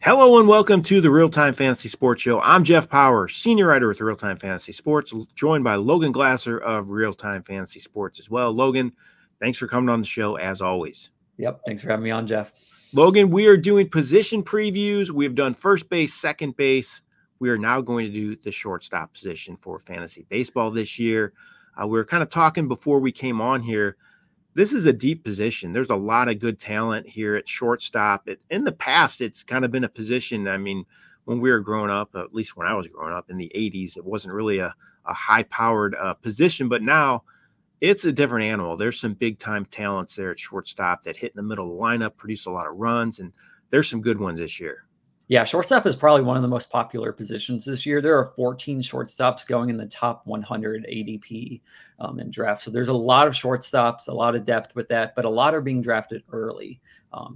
Hello and welcome to the RealTime Fantasy Sports Show. I'm Jeff Paur, senior writer with RealTime Fantasy Sports, joined by Logan Glaser of RealTime Fantasy Sports as well. Logan, thanks for coming on the show as always. Yep, thanks for having me on, Jeff. Logan, we are doing position previews. We've done first base, second base. We are now going to do the shortstop position for fantasy baseball this year. We were kind of talking before we came on here. This is a deep position. There's a lot of good talent here at shortstop. In the past, it's kind of been a position. I mean, when we were growing up, at least when I was growing up in the 80s, it wasn't really a high-powered position. But now it's a different animal. There's some big-time talents there at shortstop that hit in the middle of the lineup, produce a lot of runs, and there's some good ones this year. Yeah, shortstop is probably one of the most popular positions this year. There are 14 shortstops going in the top 100 ADP in draft. So there's a lot of shortstops, a lot of depth with that, but a lot are being drafted early.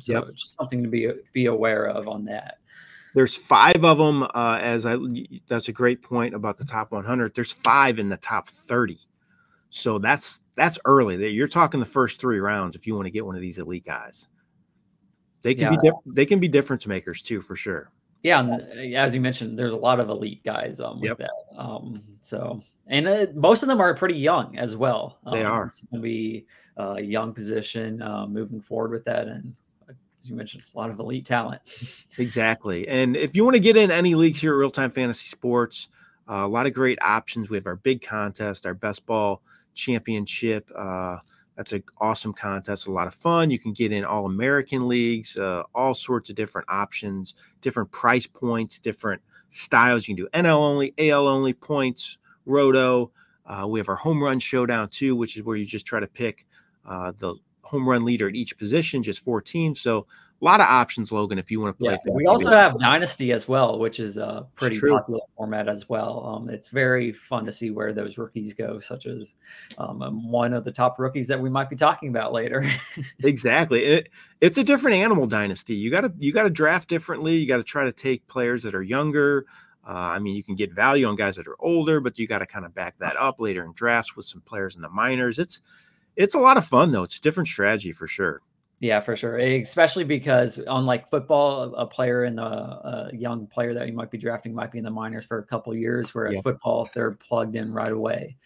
So just something to be aware of on that. There's 5 of them. That's a great point about the top 100. There's 5 in the top 30. So that's early. You're talking the first 3 rounds if you want to get one of these elite guys. They can be difference makers too, for sure. Yeah, and as you mentioned, there's a lot of elite guys with that. And most of them are pretty young as well. They are. It's going to be a young position moving forward with that, and as you mentioned, a lot of elite talent. Exactly. And if you want to get in any leagues here at RealTime Fantasy Sports, a lot of great options. We have our big contest, our Best Ball Championship. That's an awesome contest, a lot of fun. You can get in All-American leagues, all sorts of different options, different price points, different styles. You can do NL only, AL only, points, roto. We have our home run showdown too, which is where you just try to pick the home run leader at each position, just 4 teams. So a lot of options, Logan, if you want to play. Yeah, we also have Dynasty as well, which is a pretty popular format as well. It's very fun to see where those rookies go, such as one of the top rookies that we might be talking about later. Exactly. It's a different animal, Dynasty. You got to draft differently. You got to try to take players that are younger. I mean, you can get value on guys that are older, but you got to kind of back that up later in drafts with some players in the minors. It's a lot of fun, though. It's a different strategy for sure. Yeah, for sure. Especially because unlike football, a player in a young player that you might be drafting might be in the minors for a couple of years, whereas football, they're plugged in right away.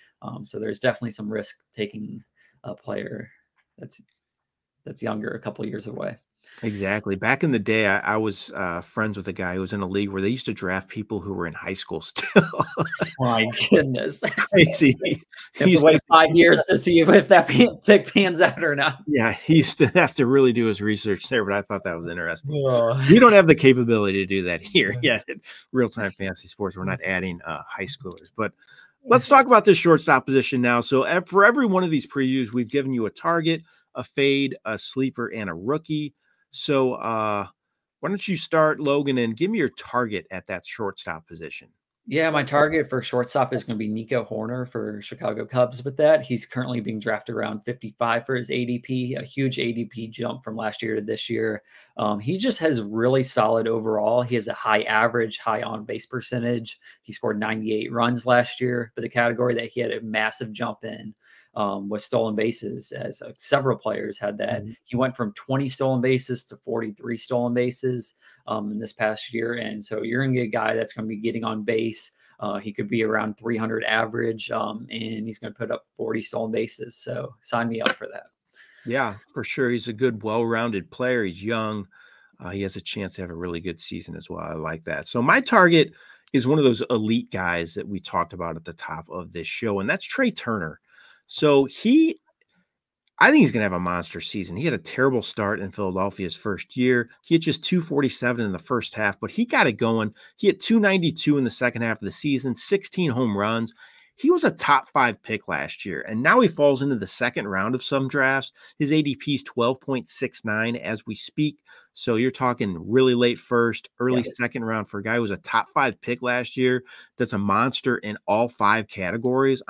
So there's definitely some risk taking a player that's younger a couple of years away. Exactly. Back in the day, I was friends with a guy who was in a league where they used to draft people who were in high school still. My goodness. Crazy. He used to wait 5 years to see if that pick pans out or not. Yeah, he used to have to really do his research there, but I thought that was interesting. We don't have the capability to do that here yet at RealTime Fantasy Sports. We're not adding high schoolers. But let's talk about this shortstop position now. So for every one of these previews, we've given you a target, a fade, a sleeper, and a rookie. So why don't you start, Logan, and give me your target at that shortstop position? Yeah, my target for shortstop is going to be Nico Hoer for Chicago Cubs with that. He's currently being drafted around 55 for his ADP, a huge ADP jump from last year to this year. He just has really solid overall. He has a high average, high on-base percentage. He scored 98 runs last year, but the category that he had a massive jump in was stolen bases, as several players had that. He went from 20 stolen bases to 43 stolen bases in this past year. And so you're going to get a guy that's going to be getting on base. He could be around 300 average, and he's going to put up 40 stolen bases. So sign me up for that. Yeah, for sure. He's a good, well-rounded player. He's young. He has a chance to have a really good season as well. I like that. So my target is one of those elite guys that we talked about at the top of this show, and that's Trey Turner. So I think he's going to have a monster season. He had a terrible start in Philadelphia's first year. He had just 247 in the first half, but he got it going. He had 292 in the second half of the season, 16 home runs. He was a top 5 pick last year, and now he falls into the second round of some drafts. His ADP is 12.69 as we speak. So you're talking really late first, early second round for a guy who was a top 5 pick last year. That's a monster in all 5 categories.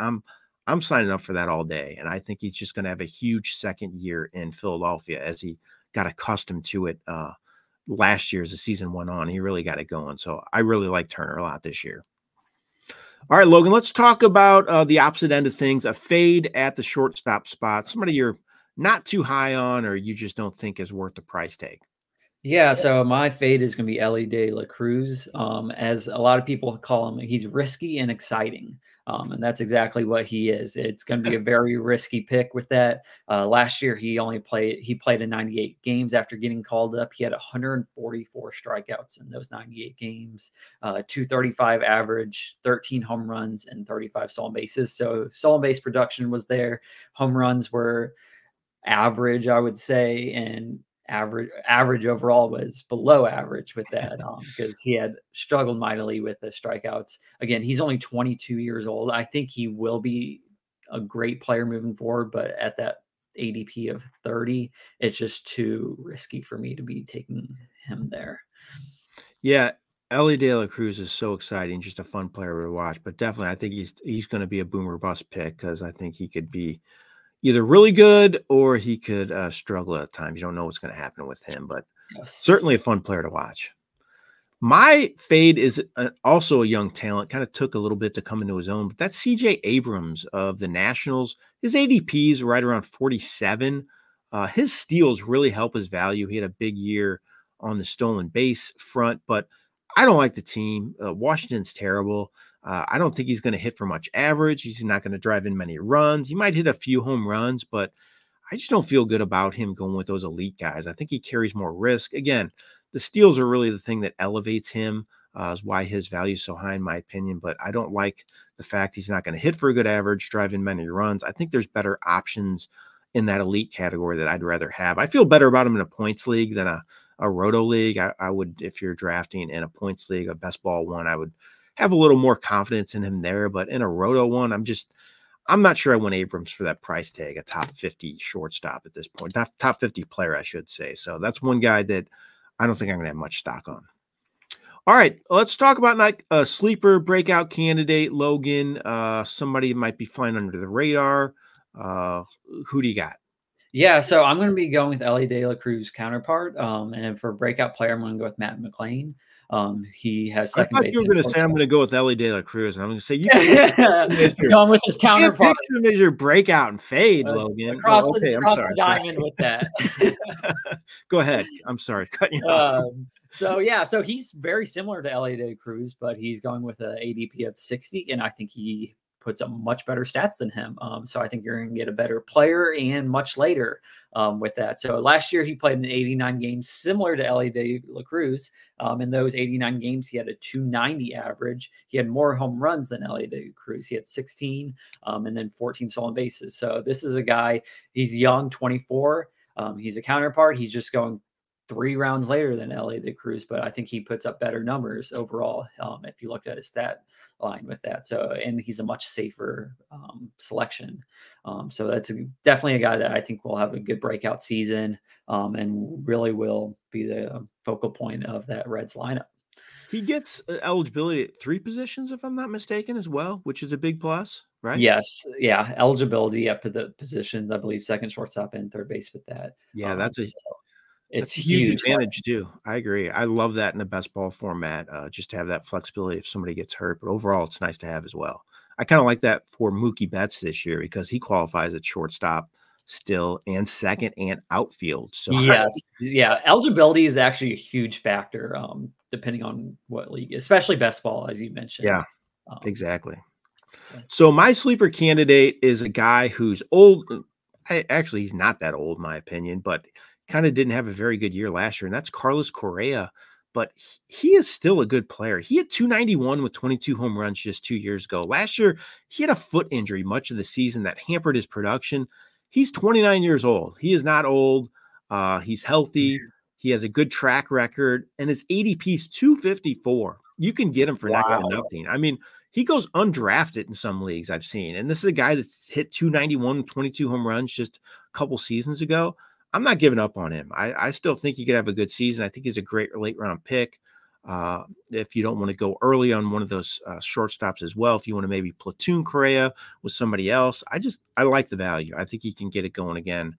I'm signing up for that all day, and I think he's just going to have a huge second year in Philadelphia as he got accustomed to it last year as the season went on. He really got it going, so I really like Turner a lot this year. All right, Logan, let's talk about the opposite end of things, a fade at the shortstop spot, somebody you're not too high on or you just don't think is worth the price tag. Yeah, so my fade is going to be Ellie De La Cruz. As a lot of people call him, he's risky and exciting. And that's exactly what he is. It's going to be a very risky pick with that. Last year, he played in 98 games after getting called up. He had 144 strikeouts in those 98 games, 235 average, 13 home runs, and 35 stolen bases. So stolen base production was there. Home runs were average, I would say, and average overall was below average with that because he had struggled mightily with the strikeouts. Again, he's only 22 years old. I think he will be a great player moving forward, but at that ADP of 30, it's just too risky for me to be taking him there. Yeah, Ellie De La Cruz is so exciting, just a fun player to watch. But definitely, I think he's going to be a boomer bust pick because I think he could be either really good or he could struggle at times. You don't know what's going to happen with him, but certainly a fun player to watch. My fade is also a young talent, kind of took a little bit to come into his own, but that's CJ Abrams of the Nationals. His ADP is right around 47. His steals really help his value. He had a big year on the stolen base front, but I don't like the team. Washington's terrible. I don't think he's going to hit for much average. He's not going to drive in many runs. He might hit a few home runs, but I just don't feel good about him going with those elite guys. I think he carries more risk. Again, the steals are really the thing that elevates him, is why his value is so high in my opinion. But I don't like the fact he's not going to hit for a good average, drive in many runs. I think there's better options in that elite category that I'd rather have. I feel better about him in a points league than a roto league. I would, if you're drafting in a points league, a best ball one, I would have a little more confidence in him there. But in a roto one, I'm not sure I want Abrams for that price tag, a top 50 shortstop at this point, top 50 player, I should say. So that's one guy that I don't think I'm going to have much stock on. All right, let's talk about like a sleeper breakout candidate, Logan. Somebody might be flying under the radar. Who do you got? Yeah, so I'm going to be going with Ellie De La Cruz counterpart. And for breakout player, I'm going to go with Matt McLean. He has I second thought base. you were going to say I'm going to go with Ellie De La Cruz, and I'm going to say you going with his counterpart. Picture him as your breakout and fade, Logan. Across the diamond with that. Go ahead. I'm sorry, cutting you off. So he's very similar to Ellie De La Cruz, but he's going with an ADP of 60, and I think he puts up much better stats than him. So I think you're going to get a better player and much later with that. So last year he played in 89 games, similar to Ellie De La Cruz. In those 89 games, he had a 290 average. He had more home runs than Ellie De La Cruz. He had 16 and then 14 stolen bases. So this is a guy, he's young, 24. He's a counterpart. He's just going 3 rounds later than Ellie De La Cruz, but I think he puts up better numbers overall if you look at his stat line with that. So, and he's a much safer selection. So that's definitely a guy that I think will have a good breakout season and really will be the focal point of that Reds lineup. He gets eligibility at 3 positions, if I'm not mistaken, as well, which is a big plus, right? Yes. Yeah. Eligibility up to the positions, I believe, second shortstop and third base with that. Yeah, that's it's a huge advantage too. I agree. I love that in the best ball format, just to have that flexibility if somebody gets hurt. But overall, it's nice to have as well. I kind of like that for Mookie Betts this year because he qualifies at shortstop still and second and outfield. So yes, yeah, eligibility is actually a huge factor depending on what league, especially best ball, as you mentioned. Yeah, exactly. So my sleeper candidate is a guy who's old. Actually, he's not that old, in my opinion, but kind of didn't have a very good year last year, and that's Carlos Correa. But he is still a good player. He had 291 with 22 home runs just 2 years ago. Last year, he had a foot injury much of the season that hampered his production. He's 29 years old. He is not old. He's healthy. He has a good track record, and his ADP is 254. You can get him for next to nothing. I mean, he goes undrafted in some leagues I've seen, and this is a guy that's hit 291 with 22 home runs just a couple seasons ago. I'm not giving up on him. I still think he could have a good season. I think he's a great late round pick. If you don't want to go early on one of those shortstops as well, if you want to maybe platoon Correa with somebody else, I like the value. I think he can get it going again.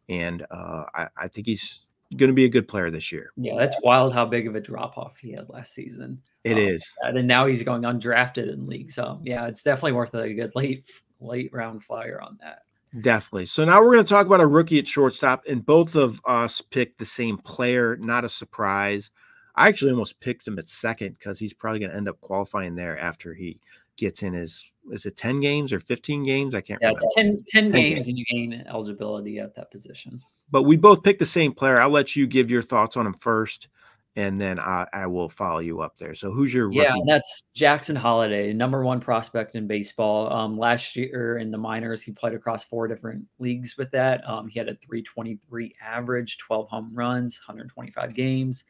And I think he's going to be a good player this year. Yeah, that's wild how big of a drop off he had last season. It is. And now he's going undrafted in leagues. So yeah, it's definitely worth a good late round flyer on that. Definitely. So now we're going to talk about a rookie at shortstop, and both of us picked the same player. Not a surprise. I actually almost picked him at second because he's probably going to end up qualifying there after he gets in his, is it 10 games or 15 games? I can't remember. It's 10 games and you gain eligibility at that position. But we both picked the same player. I'll let you give your thoughts on him first, and then I will follow you up there. So who's your rookie? Yeah, that's Jackson Holliday, #1 prospect in baseball. Last year in the minors, he played across 4 different leagues with that. He had a .323 average, 12 home runs, 125 games.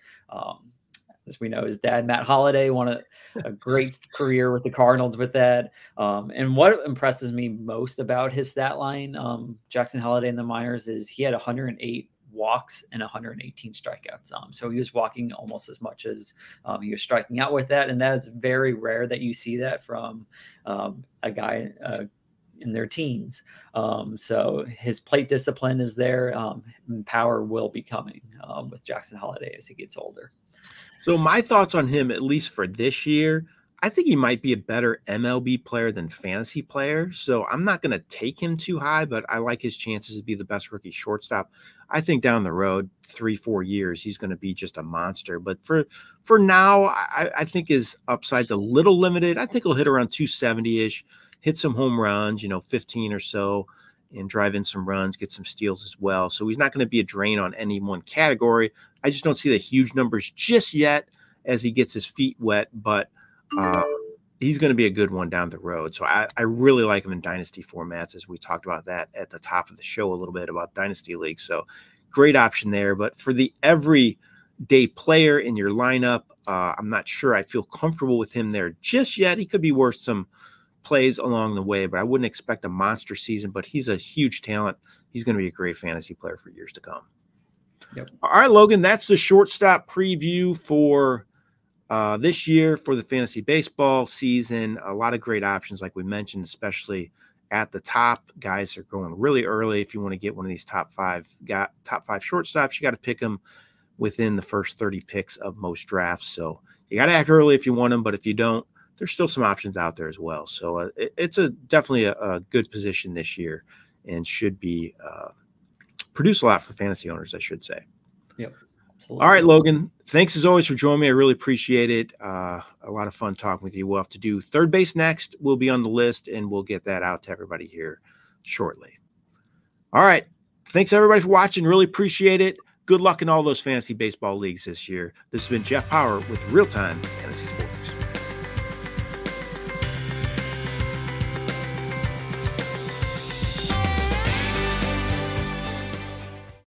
As we know, his dad, Matt Holliday, won a great career with the Cardinals with that. And what impresses me most about his stat line, Jackson Holliday in the minors, is he had 108 walks and 118 strikeouts. So he was walking almost as much as he was striking out with that. And that is very rare that you see that from a guy in their teens. So his plate discipline is there, and power will be coming with Jackson Holliday as he gets older. So my thoughts on him, at least for this year, I think he might be a better MLB player than fantasy player. So I'm not going to take him too high, but I like his chances to be the best rookie shortstop. I think down the road, 3-4 years, he's going to be just a monster. But for now, I think his upside's a little limited. I think he'll hit around 270-ish, hit some home runs, 15 or so, and drive in some runs, get some steals as well. So he's not going to be a drain on any one category. I just don't see the huge numbers just yet as he gets his feet wet, but he's going to be a good one down the road. So I really like him in dynasty formats, as we talked about that at the top of the show a little bit about dynasty leagues. So great option there. But for the everyday player in your lineup, I'm not sure I feel comfortable with him there just yet. He could be worth some plays along the way, but I wouldn't expect a monster season. But he's a huge talent. He's going to be a great fantasy player for years to come. Yep. All right, Logan, that's the shortstop preview for this year for the fantasy baseball season. A lot of great options, like we mentioned, especially at the top. Guys are going really early. If you want to get one of these top five shortstops, you got to pick them within the first 30 picks of most drafts. So you got to act early if you want them, but if you don't, there's still some options out there as well. So it's definitely a good position this year and should be produce a lot for fantasy owners, I should say. Yep. Absolutely. All right, Logan, thanks as always for joining me. I really appreciate it. A lot of fun talking with you. We'll have to do third base next. We'll be on the list, and we'll get that out to everybody here shortly. All right. Thanks, everybody, for watching. Really appreciate it. Good luck in all those fantasy baseball leagues this year. This has been Jeff Paur with RealTime Fantasy Sports.